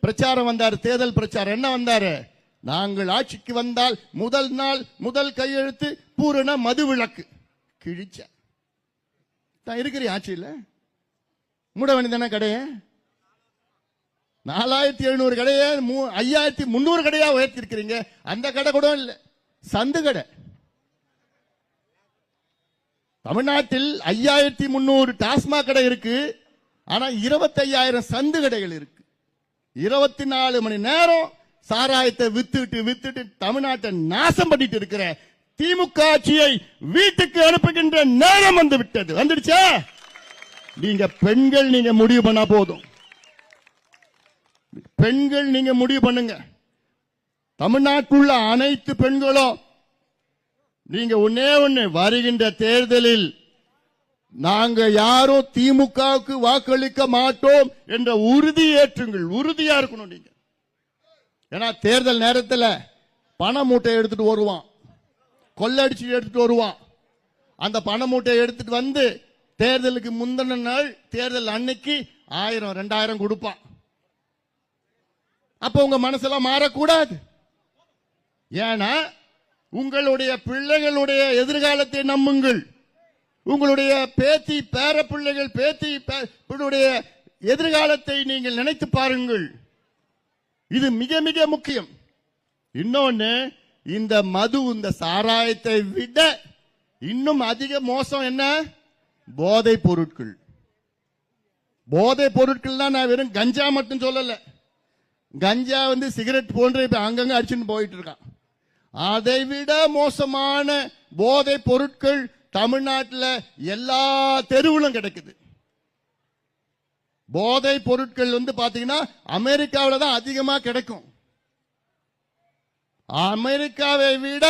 பிரச்சாரம் வந்தாரு, தேர்தல் பிரச்சாரம். என்ன வந்தாரு? நாங்கள் ஆட்சிக்கு வந்தால் முதல் நாள் முதல் கையெழுத்து பூரண மது விலக்கு. கிழிச்ச இருக்கிற ஆட்சியில் மூட வேண்டியதான கடையை 4700 கடையை 5300 கடையா உயர்த்தி இருக்கிறீங்க. அந்த கடை கூட இல்ல, சந்து கடை. தமிழ்நாட்டில் 5300 டாஸ்மாக் கடை இருக்கு, ஆனா 25000 சந்து கடைகள் இருக்கு. 24 மணி நேரம் சாராயத்தை வித்துட்டு தமிழ்நாட்டை நாசம் பண்ணிட்டு இருக்கிற திமுக ஆட்சியை வீட்டுக்கு அனுப்புகின்ற நேரம் வந்து விட்டது. வந்துடுச்சா? நீங்க பெண்கள் நீங்க முடிவு பண்ணா போதும். பெண்கள் நீங்க முடிவு பண்ணுங்க. தமிழ்நாட்டுள்ள அனைத்து பெண்களும் நீங்க ஒண்ணே வருகின்ற தேர்தலில் நாங்க யாரும் திமுகவுக்கு வாக்களிக்க மாட்டோம் என்ற உறுதி ஏற்றுங்கள். உறுதியா இருக்கணும் நீங்க. ஏன்னா தேர்தல் நேரத்தில் பண மூட்டை எடுத்துட்டு வருவான், கொள்ளடிச்சு எடுத்துட்டு வருவான். அந்த பண மூட்டையை எடுத்துட்டு வந்து தேர்தலுக்கு முந்தின நாள் தேர்தல் அன்னைக்கு 1000 2000 கொடுப்பான். அப்ப உங்க மனசெல்லாம் மாறக்கூடாது. ஏன்னா உங்களுடைய பிள்ளைகளுடைய எதிர்காலத்தை நம்புங்கள். உங்களுடைய பேத்தி பேர பிள்ளைகள் எதிர்காலத்தை நீங்கள் நினைத்து பாருங்கள். இது மிக மிக முக்கியம். இன்னொன்னு, இந்த மது, இந்த சாராயத்தை விட இன்னும் அதிக மோசம் என்ன? போதை பொருட்கள். போதை பொருட்கள் தான். நான் வெறும் கஞ்சா மட்டும் சொல்லல. கஞ்சா சிகரெட் போன்ற இப்ப அங்கங்க அடிச்சுன்னு போயிட்டு இருக்கான். அதை விட மோசமான போதை பொருட்கள் தமிழ்நாட்டில் எல்லா தெருவிலும் கிடைக்குது. போதை பொருட்கள் பாத்தீங்கன்னா அமெரிக்காவில் தான் அதிகமா கிடைக்கும். அமெரிக்காவை விட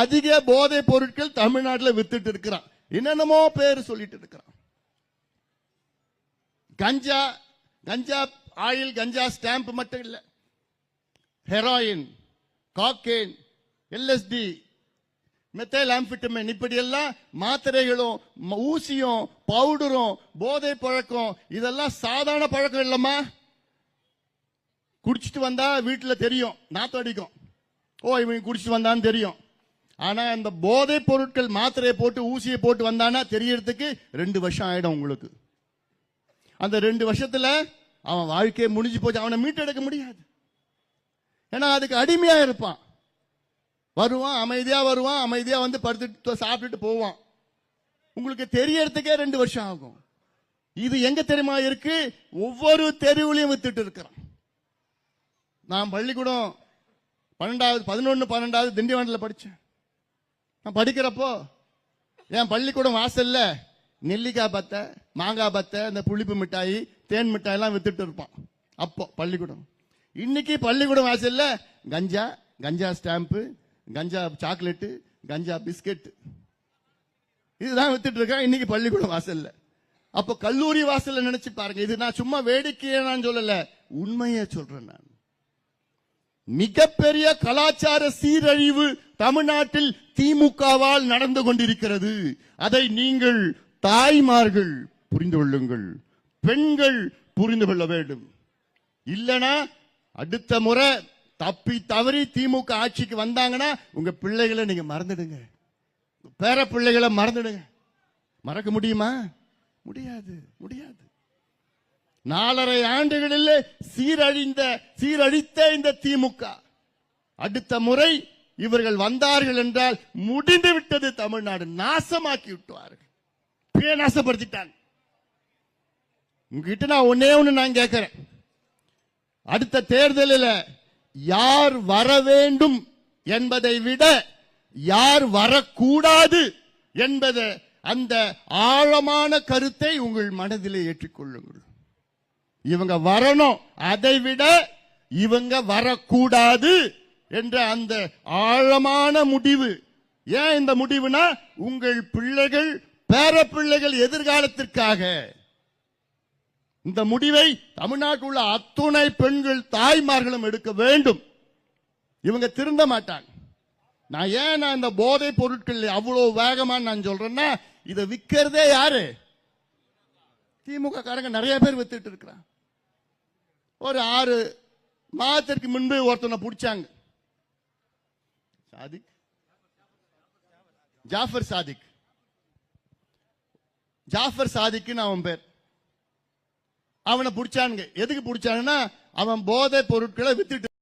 அதிக போதை பொருட்கள் தமிழ்நாட்டில் வித்துட்டு இருக்கிறான். என்னென்னமோ பேர் சொல்லிட்டு இருக்கிறான். கஞ்சா, கஞ்சா ஆயில், கஞ்சா ஸ்டாம்ப் மட்டும் இல்ல, ஹெராயின், காக்கேன், எல்எஸ்டி, மெத்தைல் ஆம்பிட்டமின், இப்படி எல்லாம் மாத்திரைகளும் ஊசியும் பவுடரும் போதை பழக்கம். இதெல்லாம் சாதாரண பழக்கம் இல்லம்மா. குடிச்சிட்டு வந்தா வீட்டில் தெரியும், நாத்தம் அடிக்கும். ஓ, இவங்க குடிச்சிட்டு வந்தான்னு தெரியும். ஆனா இந்த போதை பொருட்கள் மாத்திரையை போட்டு ஊசியை போட்டு வந்தானா தெரியறதுக்கு 2 வருஷம் ஆயிடும் உங்களுக்கு. அந்த 2 வருஷத்துல அவன் வாழ்க்கையை முடிஞ்சு போச்சு. அவனை மீட்டெடுக்க முடியாது. ஏன்னா அதுக்கு அடிமையா இருப்பான். வருவான், அமைதியா வருவான், அமைதியா படுத்துட்டு சாப்பிட்டுட்டு போவான். உங்களுக்கு தெரியறதுக்கே 2 வருஷம் ஆகும். இது எங்க தெரியுமா இருக்கு? ஒவ்வொரு தெருவிலையும் வித்துட்டு இருக்கிறான். நான் பள்ளிக்கூடம் 11 12 திண்டிவனத்தில் படிச்சேன். நான் படிக்கிறப்போ என் பள்ளிக்கூடம் வாசல்ல நெல்லிக்காய் பத்தை, மாங்காய் பத்தை, இந்த புளிப்பு மிட்டாய், தேன் மிட்டாய் எல்லாம் வித்துட்டு இருப்பான். அப்போ பள்ளிக்கூடம். இன்னைக்கு பள்ளிக்கூடம் வாசல்ல கஞ்சா, கஞ்சா ஸ்டாம்பு, கஞ்சா சாக்லேட்டு, கஞ்சா பிஸ்கெட், இதுதான் வித்துட்டு இருக்கான் இன்னைக்கு பள்ளிக்கூடம் வாசல்ல. அப்ப கல்லூரி வாசல்ல நினைச்சு பாருங்க. இது நான் சும்மா வேடிக்கையே நான் சொல்லல, உண்மையே சொல்றேன். நான் மிகப்பெரிய கலாச்சார சீரழிவு தமிழ்நாட்டில் திமுகவால் நடந்து கொண்டிருக்கிறது. அதை நீங்கள் தாய்மார்கள் புரிந்து கொள்ளுங்கள், பெண்கள் புரிந்து கொள்ள வேண்டும். இல்லனா அடுத்த முறை தப்பி தவறி திமுக ஆட்சிக்கு வந்தாங்கன்னா உங்க பிள்ளைகளை நீங்க மறந்துடுங்க, பேர பிள்ளைகளை மறந்துடுங்க. மறக்க முடியுமா? முடியாது, முடியாது. 4.5 ஆண்டுகளில் சீரழித்த இந்த திமுக அடுத்த முறை இவர்கள் வந்தார்கள் என்றால் முடிந்து விட்டது. தமிழ்நாடு நாசமாக்கி விட்டுவார்கள். நாசப்படுத்திட்டாங்க. உங்ககிட்ட நான் ஒண்ணு நான் கேட்கிறேன். அடுத்த தேர்தலில் யார் வர வேண்டும் என்பதை விட யார் வரக்கூடாது என்பத அந்த ஆழமான கருத்தை உங்கள் மனதிலே ஏற்றுக்கொள்ளுங்கள். இவங்க வரணும், அதை விட இவங்க வரக்கூடாது என்ற அந்த ஆழமான முடிவு. ஏன் இந்த முடிவுனா உங்கள் பிள்ளைகள், பேர பிள்ளைகள் எதிர்காலத்திற்காக. இந்த முடிவை தமிழ்நாட்டில் உள்ள அத்துணை பெண்கள் தாய்மார்களும் எடுக்க வேண்டும். இவங்க திருந்த மாட்டாங்க. நான் இந்த போதை பொருட்கள் அவ்வளவு வேகமா நான் சொல்றேன்னா, இதை விற்கிறதே யாரு? திமுக காரங்க நிறைய பேர் வித்துட்டு இருக்கிறான். ஒரு மாதத்திற்கு முன்பு ஒருத்தனை பிடிச்சாங்க. சாதிக், ஜாஃபர் சாதிக், ஜாஃபர் சாதிக்னு அவன் பேர். அவனை பிடிச்சானுங்க. எதுக்கு பிடிச்சானுன்னா அவன் போதை பொருட்களை வித்துட்டு